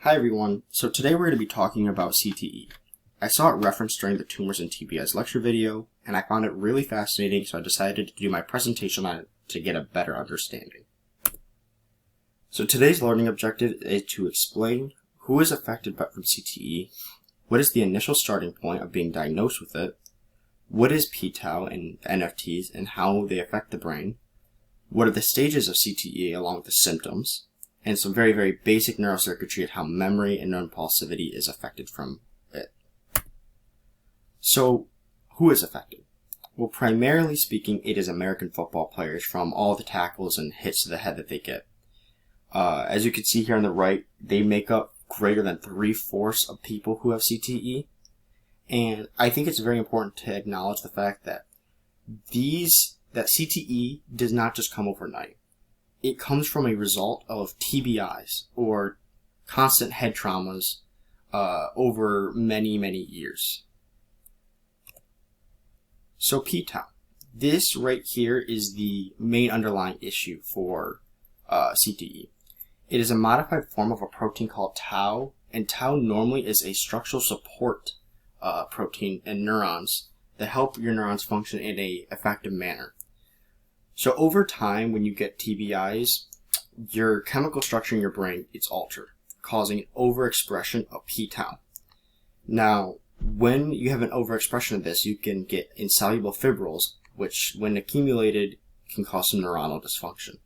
Hi everyone, so today we're going to be talking about CTE. I saw it referenced during the Tumors and TBIs lecture video, and I found it really fascinating, so I decided to do my presentation on it to get a better understanding. So today's learning objective is to explain who is affected from CTE, what is the initial starting point of being diagnosed with it, what is p-tau and NFTs and how they affect the brain, what are the stages of CTE along with the symptoms, and some very, very basic neurocircuitry and how memory and non-impulsivity is affected from it. So, who is affected? Well, primarily speaking, it is American football players from all the tackles and hits to the head that they get. As you can see here on the right, they make up greater than 3/4 of people who have CTE. And I think it's very important to acknowledge the fact that that CTE does not just come overnight. It comes from a result of TBIs, or constant head traumas, over many, many years. So p-tau. This right here is the main underlying issue for CTE. It is a modified form of a protein called tau, and tau normally is a structural support protein in neurons that help your neurons function in an effective manner. So over time, when you get TBIs, your chemical structure in your brain is altered, causing overexpression of p-tau. Now, when you have an overexpression of this, you can get insoluble fibrils, which, when accumulated, can cause some neuronal dysfunction.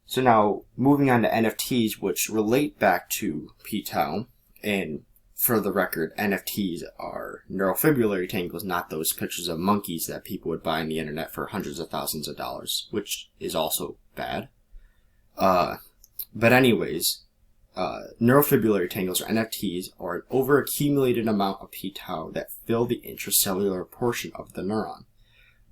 So now, moving on to NFTs, which relate back to p-tau, and for the record, NFTs are neurofibrillary tangles, not those pictures of monkeys that people would buy on the internet for hundreds of thousands of dollars, which is also bad. But anyways, neurofibrillary tangles, or NFTs, are an overaccumulated amount of p-tau that fill the intracellular portion of the neuron.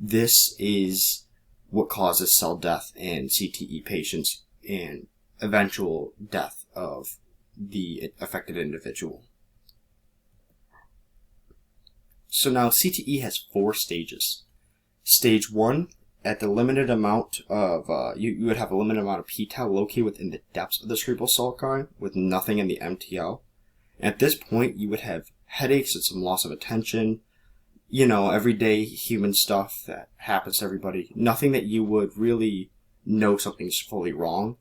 This is what causes cell death in CTE patients and eventual death of the affected individual. So now CTE has 4 stages. Stage 1, at the limited amount of, you would have a limited amount of p-tau located within the depths of the cerebral sulci with nothing in the MTL. And at this point, you would have headaches and some loss of attention, everyday human stuff that happens to everybody. Nothing that you would really know something's fully wrong.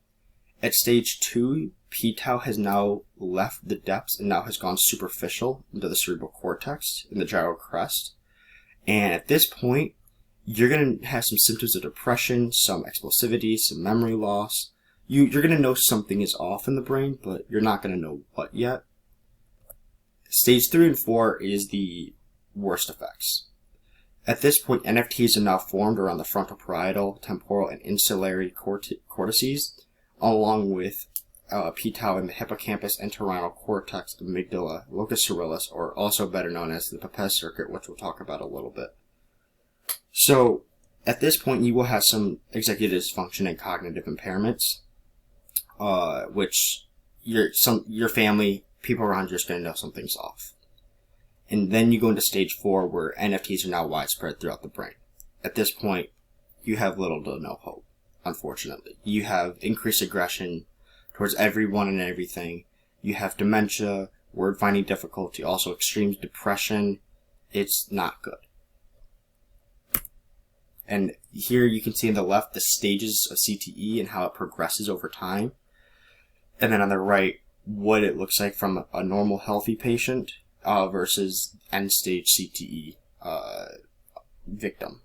At stage 2, p-tau has now left the depths and now has gone superficial into the cerebral cortex in the gyral crest. And at this point, you're going to have some symptoms of depression, some explosivity, some memory loss. You're going to know something is off in the brain, but you're not going to know what yet. Stage 3 and 4 is the worst effects. At this point, NFTs are now formed around the frontoparietal, temporal, and insulary cortices, along with p-tau in the hippocampus, entorhinal cortex, amygdala, locus coeruleus, or also better known as the Pepez circuit, which we'll talk about a little bit. So, at this point, you will have some executive dysfunction and cognitive impairments, which your family, people around you are going to know something's off. And then you go into stage 4, where NFTs are now widespread throughout the brain. At this point, you have little to no hope, unfortunately. You have increased aggression towards everyone and everything. You have dementia, word-finding difficulty, also extreme depression. It's not good. And here you can see on the left the stages of CTE and how it progresses over time. And then on the right, what it looks like from a normal, healthy patient versus end-stage CTE victim.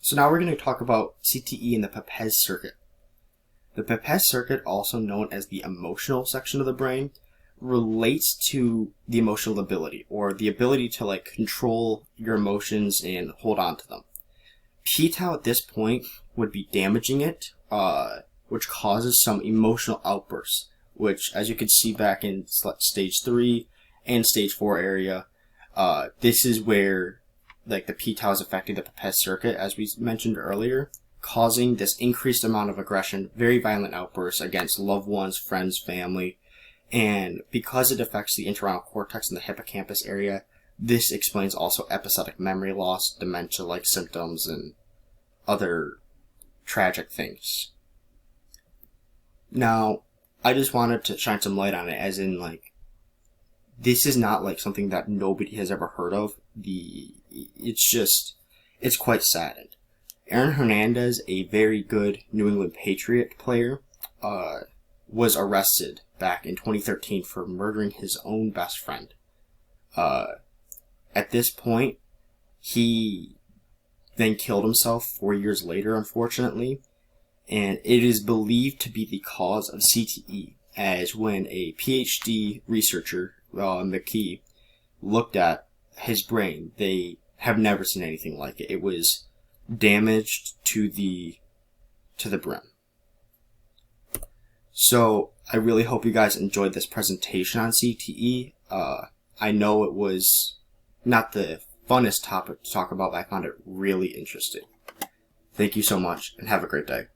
So now we're going to talk about CTE in the Pepez circuit. The Pepez circuit, also known as the emotional section of the brain, relates to the emotional ability, or the ability to control your emotions and hold on to them. p-tau at this point would be damaging it, which causes some emotional outbursts, which, as you can see back in stage 3 and stage 4 area, this is where the p-tau is affecting the Pepez circuit, as we mentioned earlier, causing this increased amount of aggression, very violent outbursts against loved ones, friends, family. And because it affects the entorhinal cortex and the hippocampus area, this explains also episodic memory loss, dementia-like symptoms, and other tragic things. Now, I just wanted to shine some light on it, as in, like, this is not, like, something that nobody has ever heard of. It's quite sad. Aaron Hernandez, a very good New England Patriot player, was arrested back in 2013 for murdering his own best friend. At this point, he then killed himself 4 years later, unfortunately, and it is believed to be the cause of CTE, as when a PhD researcher, McKee, looked at his brain, they have never seen anything like it. It was damaged to the brim. So, I really hope you guys enjoyed this presentation on CTE. I know it was not the funnest topic to talk about, but I found it really interesting. Thank you so much, and have a great day.